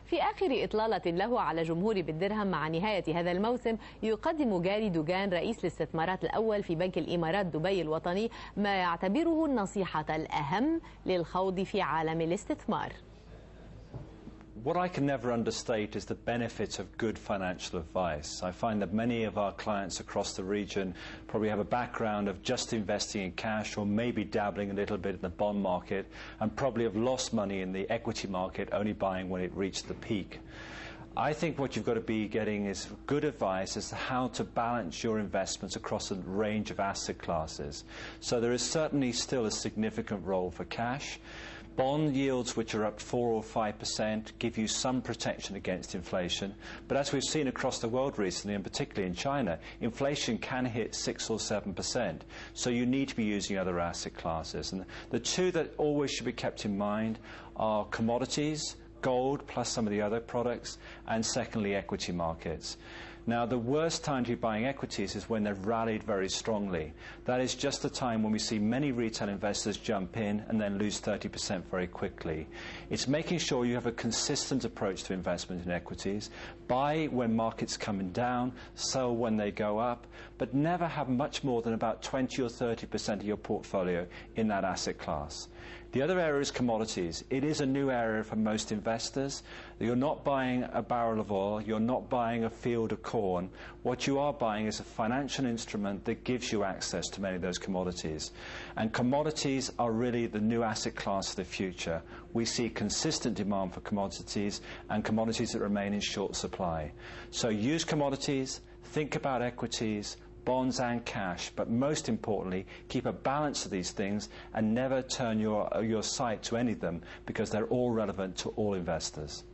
في آخر إطلالة له على جمهور بالدرهم مع نهاية هذا الموسم، يقدم جاري دوغان رئيس الاستثمارات الأول في بنك الإمارات دبي الوطني ما يعتبره النصيحة الأهم للخوض في عالم الاستثمار. What I can never understate is the benefit of good financial advice. I find that many of our clients across the region probably have a background of just investing in cash or maybe dabbling a little bit in the bond market and probably have lost money in the equity market, only buying when it reached the peak. I think what you've got to be getting is good advice as to how to balance your investments across a range of asset classes. So there is certainly still a significant role for cash. Bond yields which are up 4 or 5% give you some protection against inflation, but as we've seen across the world recently, and particularly in China, inflation can hit 6 or 7%, so you need to be using other asset classes. And the two that always should be kept in mind are commodities, gold plus some of the other products, and secondly equity markets. Now, the worst time to be buying equities is when they've rallied very strongly. That is just the time when we see many retail investors jump in and then lose 30% very quickly. It's making sure you have a consistent approach to investment in equities. Buy when markets coming down, sell when they go up, but never have much more than about 20 or 30% of your portfolio in that asset class. The other area is commodities. It is a new area for most investors. You're not buying a barrel of oil, you're not buying a field of corn. What you are buying is a financial instrument that gives you access to many of those commodities. And commodities are really the new asset class of the future. We see consistent demand for commodities and commodities that remain in short supply. So use commodities, think about equities, bonds and cash, but most importantly, keep a balance of these things and never turn your sight to any of them because they're all relevant to all investors.